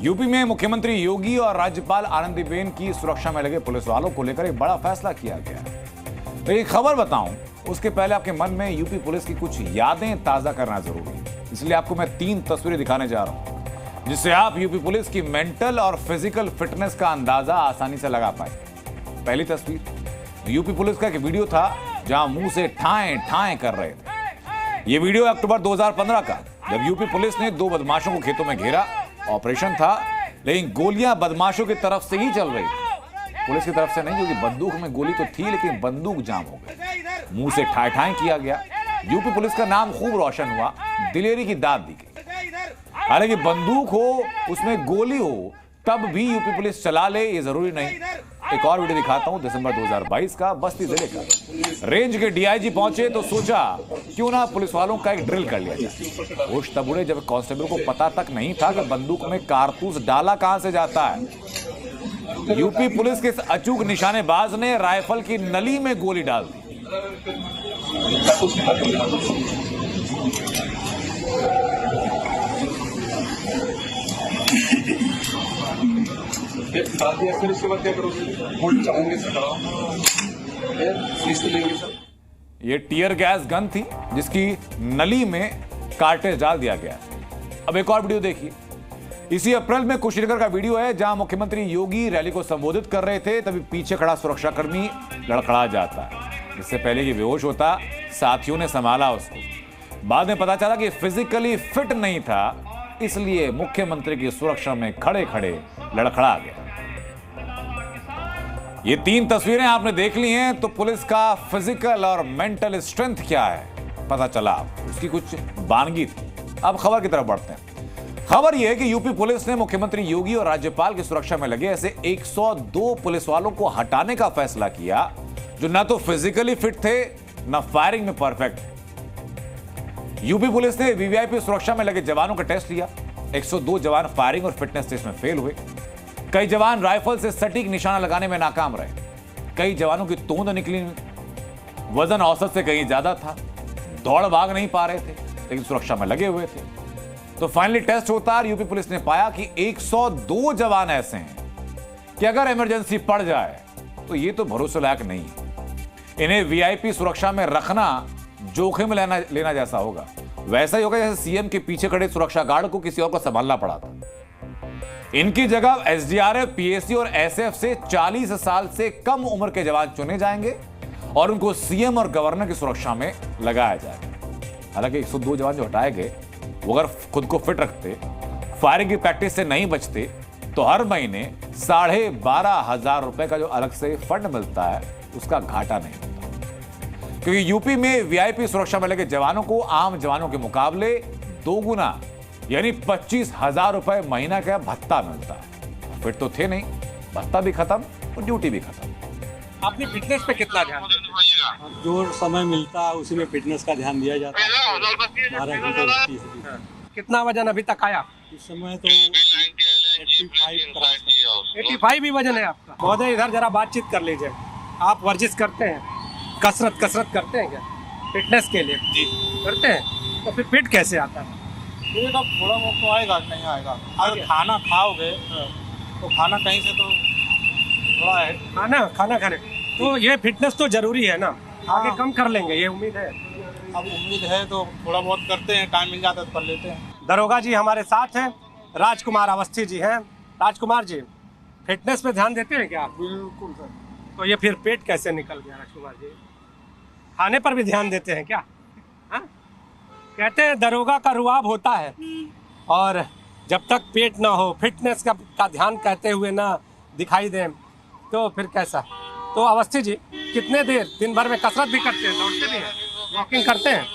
UP में मुख्यमंत्री योगी और राज्यपाल आनंदीबेन की सुरक्षा में लगे पुलिस वालों को लेकर एक बड़ा फैसला किया गया है। तो एक खबर बताऊं उसके पहले आपके मन में यूपी पुलिस की कुछ यादें ताजा करना जरूरी है, इसलिए आपको मैं 3 तस्वीरें दिखाने जा रहा हूं जिससे आप यूपी पुलिस की मेंटल और फिजिकल फिटनेस का अंदाजा आसानी से लगा पाए। पहली तस्वीर यूपी पुलिस का एक वीडियो था जहां मुंह से ठाएं ठाएं कर रहे थे। यह वीडियो अक्टूबर 2015 का, जब यूपी पुलिस ने 2 बदमाशों को खेतों में घेरा। ऑपरेशन था लेकिन गोलियां बदमाशों की तरफ से ही चल रही थी, पुलिस की तरफ से नहीं, क्योंकि बंदूक में गोली तो थी लेकिन बंदूक जाम हो गई। मुंह से ठाए ठाए किया गया। यूपी पुलिस का नाम खूब रोशन हुआ, दिलेरी की दाद दी गई। हालांकि बंदूक हो उसमें गोली हो तब भी यूपी पुलिस चला ले ये जरूरी नहीं। एक और वीडियो दिखाता हूं दिसंबर 2022 का, बस्ती जिले का। रेंज के डीआईजी पहुंचे तो सोचा क्यों ना पुलिस वालों का एक ड्रिल कर लिया जाए। होश तब उड़े जब कांस्टेबल को पता तक नहीं था कि बंदूक में कारतूस डाला कहां से जाता है। यूपी पुलिस के इस अचूक निशानेबाज ने राइफल की नली में गोली डाल दी। फिर उसके बाद क्या करोगे? ये टीयर गैस गन थी जिसकी नली में कार्टेज डाल दिया गया। अब एक और वीडियो देखिए। इसी अप्रैल में कुशीनगर का वीडियो है जहां मुख्यमंत्री योगी रैली को संबोधित कर रहे थे, तभी पीछे खड़ा सुरक्षाकर्मी लड़खड़ा जाता है। इससे पहले कि बेहोश होता, साथियों ने संभाला उसको। बाद में पता चला कि फिजिकली फिट नहीं था, इसलिए मुख्यमंत्री की सुरक्षा में खड़े खड़े लड़खड़ा गया। ये 3 तस्वीरें आपने देख ली हैं, तो पुलिस का फिजिकल और मेंटल स्ट्रेंथ क्या है पता चला, उसकी कुछ बानगी थी। अब खबर की तरफ बढ़ते हैं। खबर यह है कि यूपी पुलिस ने मुख्यमंत्री योगी और राज्यपाल की सुरक्षा में लगे ऐसे 102 पुलिस वालों को हटाने का फैसला किया जो ना तो फिजिकली फिट थे ना फायरिंग में परफेक्ट। यूपी पुलिस ने वीवीआईपी सुरक्षा में लगे जवानों का टेस्ट लिया। 102 जवान फायरिंग और फिटनेस टेस्ट में फेल हुए। कई जवान राइफल से सटीक निशाना लगाने में नाकाम रहे। कई जवानों की तोंद निकली, वजन औसत से कहीं ज्यादा था, दौड़ भाग नहीं पा रहे थे लेकिन सुरक्षा में लगे हुए थे। तो फाइनली टेस्ट होता है, यूपी पुलिस ने पाया कि 102 जवान ऐसे हैं कि अगर इमरजेंसी पड़ जाए तो ये तो भरोसे लायक नहीं है। इन्हें वीआईपी सुरक्षा में रखना जोखिम लेना जैसा होगा। वैसा ही होगा जैसे सीएम के पीछे खड़े सुरक्षा गार्ड को किसी और को संभालना पड़ा था। इनकी जगह एसडीआरएफ, पीएसी और एसएफ से 40 साल से कम उम्र के जवान चुने जाएंगे और उनको सीएम और गवर्नर की सुरक्षा में लगाया जाएगा। हालांकि 102 जवान जो हटाए गए वो अगर खुद को फिट रखते, फायरिंग की प्रैक्टिस से नहीं बचते, तो हर महीने 12,500 रुपए का जो अलग से फंड मिलता है उसका घाटा नहीं होता। क्योंकि यूपी में वीआईपी सुरक्षा में लगे जवानों को आम जवानों के मुकाबले 2 गुना यानी 25,000 रुपए महीना का भत्ता मिलता है। फिट तो थे नहीं, भत्ता भी खत्म और ड्यूटी भी खत्म। आपने फिटनेस पे कितना ध्यान दिया? जो समय मिलता है उसी में फिटनेस का ध्यान दिया जाता है। 12 घंटे कितना वजन अभी तक आया? इस समय तो 85 भी वजन है आपका। महोदय इधर जरा बातचीत कर लीजिए। आप वर्जिश करते हैं, कसरत करते हैं क्या फिटनेस के लिए? जी करते हैं। तो फिर फिट कैसे आता है? ये तो थोड़ा बहुत तो आएगा, नहीं आएगा। अगर खाना खाओगे तो खाना कहीं से तो थोड़ा है खाना खाने तो ये फिटनेस तो जरूरी है ना। आगे कम कर लेंगे ये उम्मीद है। अब उम्मीद है तो थोड़ा बहुत करते हैं, टाइम मिल जाता है तो कर लेते हैं। दरोगा जी हमारे साथ हैं, राजकुमार अवस्थी जी हैं। राजकुमार जी फिटनेस पे ध्यान देते हैं क्या? बिल्कुल सर। तो ये फिर पेट कैसे निकल गया राजकुमार जी? खाने पर भी ध्यान देते हैं क्या? हाँ? कहते हैं दरोगा का रुआब होता है और जब तक पेट ना हो, फिटनेस का ध्यान कहते हुए ना दिखाई दे तो फिर कैसा? तो अवस्थी जी कितने देर दिन भर में कसरत भी करते हैं, दौड़ते भी हैं, वॉकिंग करते हैं?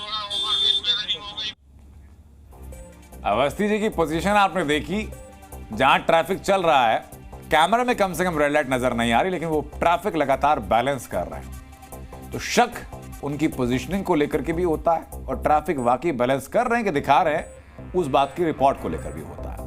अवस्थी जी की पोजीशन आपने देखी, जहां ट्रैफिक चल रहा है, कैमरा में कम से कम रेड लाइट नजर नहीं आ रही, लेकिन वो ट्रैफिक लगातार बैलेंस कर रहे हैं। तो शक उनकी पोजीशनिंग को लेकर के भी होता है और ट्रैफिक वाकई बैलेंस कर रहे हैं कि दिखा रहे हैं, उस बात की रिपोर्ट को लेकर भी होता है।